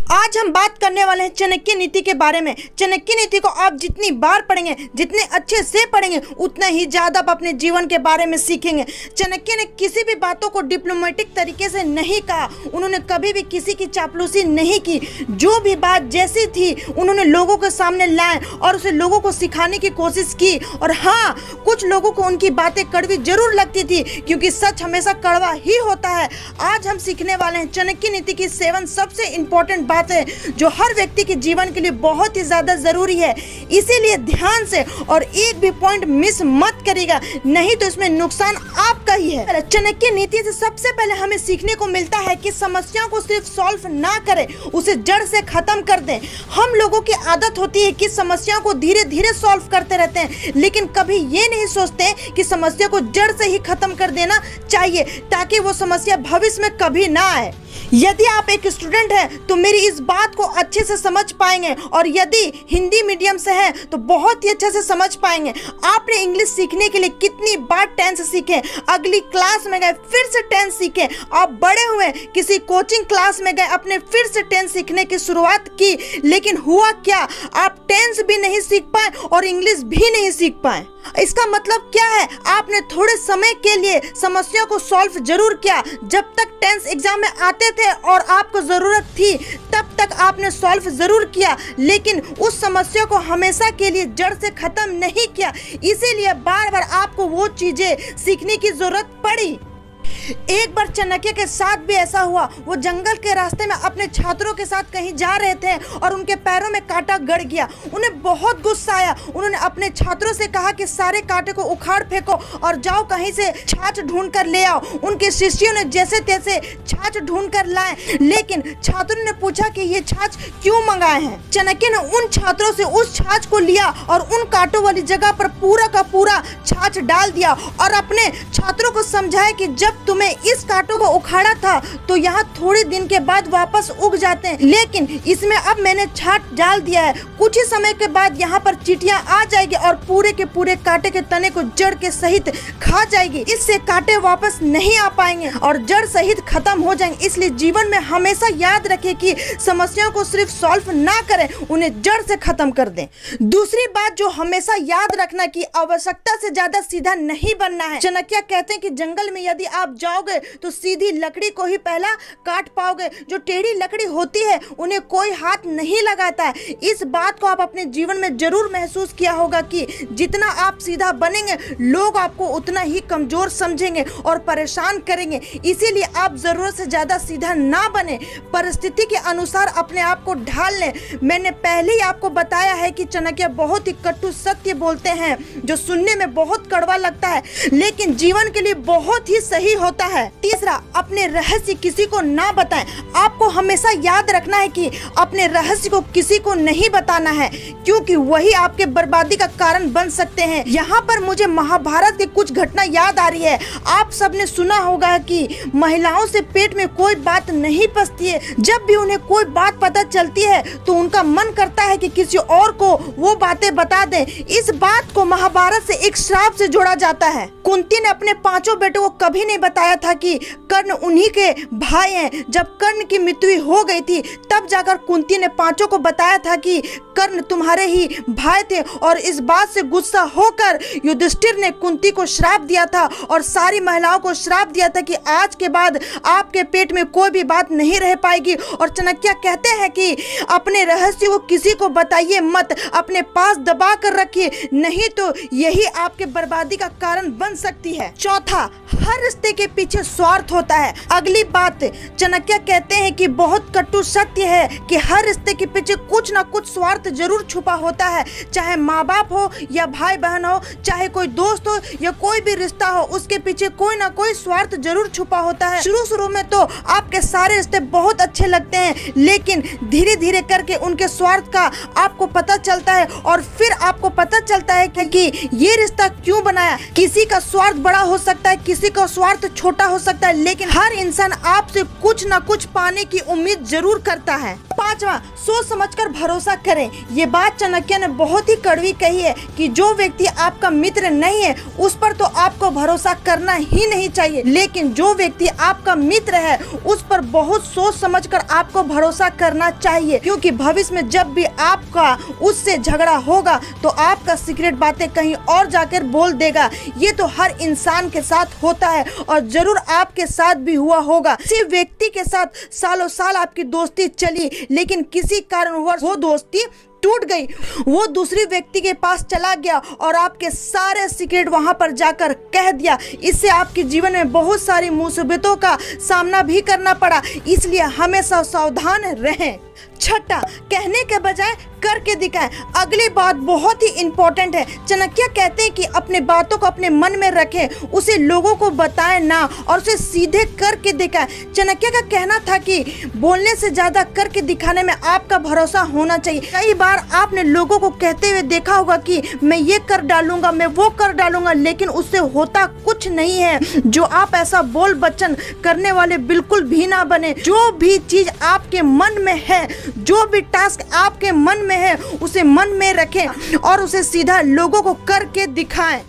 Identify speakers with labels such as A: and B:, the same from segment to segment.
A: आज हम बात करने वाले हैं चाणक्य नीति के बारे में। चाणक्य नीति को आप जितनी बार पढ़ेंगे, जितने अच्छे से पढ़ेंगे, उतना ही ज़्यादा आप अपने जीवन के बारे में सीखेंगे। चाणक्य ने किसी भी बातों को डिप्लोमेटिक तरीके से नहीं कहा। उन्होंने कभी भी किसी की चापलूसी नहीं की। जो भी बात जैसी थी उन्होंने लोगों के सामने लाए और उसे लोगों को सिखाने की कोशिश की। और हाँ, कुछ लोगों को उनकी बातें कड़वी जरूर लगती थी, क्योंकि सच हमेशा कड़वा ही होता है। आज हम सीखने वाले हैं चाणक्य नीति की 7 सबसे इंपॉर्टेंट बातें जो हर व्यक्ति के जीवन के लिए बहुत ही ज्यादा जरूरी है। इसीलिए ध्यान से और एक भी पॉइंट मिस मत करिएगा, नहीं तो इसमें नुकसान आपका ही है। चाणक्य नीति से सबसे पहले हमें सीखने को मिलता है कि समस्याओं को सिर्फ सॉल्व ना करें, उसे जड़ से खत्म कर दें। हम लोगों की आदत होती है कि समस्याओं को धीरे धीरे सॉल्व करते रहते हैं, लेकिन कभी ये नहीं सोचते कि समस्या को जड़ से ही खत्म कर देना चाहिए, ताकि वो समस्या भविष्य में कभी ना आए। यदि आप एक स्टूडेंट हैं तो मेरी इस बात को अच्छे से समझ पाएंगे, और यदि हिंदी मीडियम से हैं तो बहुत ही अच्छे से समझ पाएंगे। आपने इंग्लिश सीखने के लिए कितनी बार टेंस सीखे, अगली क्लास में गए फिर से टेंस सीखे। आप बड़े हुए किसी कोचिंग क्लास में गए, अपने फिर से टेंस सीखने की शुरुआत की, लेकिन हुआ क्या? आप टेंस भी नहीं सीख पाए और इंग्लिश भी नहीं सीख पाए। इसका मतलब क्या है? आपने थोड़े समय के लिए समस्या को सॉल्व जरूर किया। जब तक टेंस एग्जाम में आते थे और आपको जरूरत थी, तब तक आपने सॉल्व जरूर किया, लेकिन उस समस्या को हमेशा के लिए जड़ से खत्म नहीं किया। इसीलिए बार बार आपको वो चीजें सीखने की जरूरत पड़ी। एक बार चाणक्य के साथ भी ऐसा हुआ। वो जंगल के रास्ते में अपने छात्रों के साथ कहीं जा रहे थे और उनके पैरों में कांटा गड़ गया। उन्हें बहुत गुस्सा आया। उन्होंने अपने छात्रों से कहा कि सारे कांटे को उखाड़ फेंको और जाओ कहीं से छाछ ढूंढ कर ले आओ। उनके शिष्यों ने जैसे तैसे छाछ ढूंढ कर लाए, लेकिन छात्रों ने पूछा कि ये छाछ क्यों मंगाए हैं। चाणक्य ने उन छात्रों से उस छाछ को लिया और उन कांटों वाली जगह पर पूरा का पूरा छाछ डाल दिया और अपने छात्रों को समझाया कि जब तुम्हें इस कांटों को उखाड़ा था तो यहाँ थोड़े दिन के बाद वापस उग जाते हैं, लेकिन इसमें अब मैंने छाछ डाल दिया है। कुछ ही समय के बाद यहाँ पर चींटियां आ जाएगी और पूरे के पूरे कांटे के तने को जड़ के सहित खा जाएगी। इससे कांटे वापस नहीं आ पाएंगे और जड़ सहित खत्म हो जाएंगे। इसलिए जीवन में हमेशा याद रखें कि समस्याओं को सिर्फ सॉल्व ना करें, उन्हें जड़ से खत्म कर दें। दूसरी बात जो हमेशा याद रखना कि आवश्यकता से ज्यादा सीधा नहीं बनना है। चाणक्य कहते हैं कि जंगल में यदि आप जाओगे तो सीधी लकड़ी को ही पहला काट पाओगे। जो टेढ़ी लकड़ी होती है उन्हें कोई हाथ नहीं लगाता है। इस बात को आप अपने जीवन में जरूर महसूस किया होगा कि जितना आप सीधा बनेंगे, लोग आपको उतना ही कमजोर समझेंगे और परेशान करेंगे। इसीलिए आप जरूरत से ज्यादा सीधा ना बने, परिस्थिति के अनुसार अपने आप को ढाल लें। मैंने पहले ही आपको बताया है कि चाणक्य बहुत ही कटु सत्य बोलते हैं, जो सुनने में बहुत कड़वा लगता है, लेकिन जीवन के लिए बहुत ही सही होता है। तीसरा, अपने रहस्य किसी को ना बताएं। आपको हमेशा याद रखना है कि अपने रहस्य को किसी को नहीं बताना है, क्योंकि वही आपके बर्बादी का कारण बन सकते हैं। यहाँ पर मुझे महाभारत की कुछ घटना याद आ रही है। आप सबने सुना होगा कि महिलाओं से पेट में कोई बात नहीं पचती है। जब भी उन्हें कोई बात पता चलती है तो उनका मन करता है कि किसी और को वो बातें बता दें। इस बात को महाभारत से एक श्राप से जोड़ा जाता है। कुंती ने अपने 5 बेटों को कभी नहीं बताया था कि कर्ण उन्हीं के भाई हैं। जब कर्ण की मृत्यु हो गई थी, तब जाकर कुंती ने 5 को बताया था कि कर्ण तुम्हारे ही भाई थे, और इस बात से गुस्सा होकर युधिष्ठिर ने कुंती को श्राप दिया था और सारी महिलाओं को श्राप दिया था कि आज के बाद आपके पेट में कोई भी बात नहीं रह पाएगी। और चाणक्य कहते हैं कि अपने रहस्य को किसी को बताइए मत, अपने पास दबा कर रखिए, नहीं तो यही आपके बर्बादी का कारण बन सकती है। चौथा, हर रिश्ते के पीछे स्वार्थ होता है। अगली बात, चाणक्य कहते हैं कि बहुत कटु सत्य है कि हर रिश्ते के पीछे कुछ ना कुछ स्वार्थ जरूर छुपा होता है। चाहे माँ बाप हो या भाई बहन हो, चाहे कोई दोस्त हो या कोई भी रिश्ता हो, उसके पीछे कोई ना कोई स्वार्थ जरूर छुपा होता है। शुरू में तो आपके सारे रिश्ते बहुत अच्छे लगते हैं, लेकिन धीरे धीरे करके उनके स्वार्थ का आपको पता चलता है, और फिर आपको पता चलता है कि ये रिश्ता क्यों बनाया। किसी का स्वार्थ बड़ा हो सकता है, किसी का स्वार्थ छोटा हो सकता है, लेकिन हर इंसान आपसे कुछ ना कुछ पाने की उम्मीद जरूर करता है। 5वां, सोच समझकर भरोसा करें। ये बात चाणक्य ने बहुत ही कड़वी कही है कि जो व्यक्ति आपका मित्र नहीं है उस पर तो आपको भरोसा करना ही नहीं चाहिए, लेकिन जो व्यक्ति आपका मित्र है उस पर बहुत सोच समझकर आपको भरोसा करना चाहिए, क्योंकि भविष्य में जब भी आपका उससे झगड़ा होगा तो आपका सीक्रेट बातें कहीं और जाकर बोल देगा। ये तो हर इंसान के साथ होता है और जरूर आपके साथ भी हुआ होगा। किसी व्यक्ति के साथ सालों साल आपकी दोस्ती चली, लेकिन किसी कारणवश वो दोस्ती टूट गई, वो दूसरी व्यक्ति के पास चला गया और आपके सारे सीक्रेट वहां पर जाकर कह दिया। इससे आपके जीवन में बहुत सारी मुसीबतों का सामना भी करना पड़ा, इसलिए हमेशा सावधान रहें। 6, कहने के बजाय करके दिखाएं। अगली बात बहुत ही इंपॉर्टेंट है। चाणक्य कहते हैं कि अपने बातों को अपने मन में रखें, उसे लोगों को बताएं ना और उसे सीधे करके दिखाएं। चाणक्य का कहना था कि बोलने से ज्यादा करके दिखाने में आपका भरोसा होना चाहिए। कई बार आपने लोगों को कहते हुए देखा होगा कि मैं ये कर डालूंगा, मैं वो कर डालूंगा, लेकिन उससे होता कुछ नहीं है। जो आप ऐसा बोल बच्चन करने वाले बिल्कुल भी ना बने। जो भी चीज आपके मन में है, जो भी टास्क आपके मन में है, उसे मन में रखें और उसे सीधा लोगों को करके दिखाएं।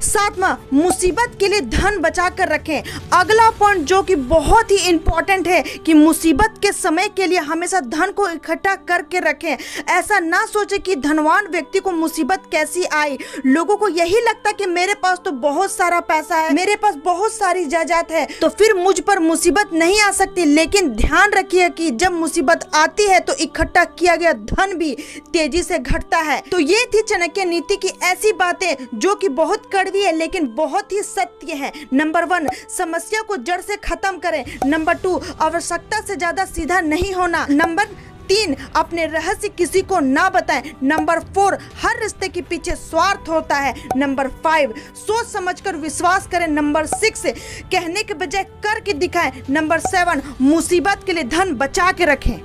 A: 7वां, मुसीबत के लिए धन बचा कर रखें। अगला पॉइंट जो कि बहुत ही इंपॉर्टेंट है कि मुसीबत के समय के लिए हमेशा धन को इकट्ठा करके रखें। ऐसा ना सोचे कि धनवान व्यक्ति को मुसीबत कैसी आई। लोगों को यही लगता कि मेरे पास तो बहुत सारा पैसा है, मेरे पास बहुत सारी जायदाद है, तो फिर मुझ पर मुसीबत नहीं आ सकती। लेकिन ध्यान रखिए कि जब मुसीबत आती है तो इकट्ठा किया गया धन भी तेजी से घटता है। तो ये थी चाणक्य नीति की ऐसी बातें जो कि बहुत कड़वी है लेकिन बहुत ही सत्य है। नंबर 1, समस्या को जड़ से खत्म करें। नंबर 2, आवश्यकता से ज्यादा सीधा नहीं होना। नंबर 3, अपने रहस्य किसी को ना बताएं। नंबर 4, हर रिश्ते के पीछे स्वार्थ होता है। नंबर 5, सोच समझकर विश्वास करें। नंबर 6, कहने के बजाय करके दिखाएं। नंबर 7, मुसीबत के लिए धन बचा के रखें।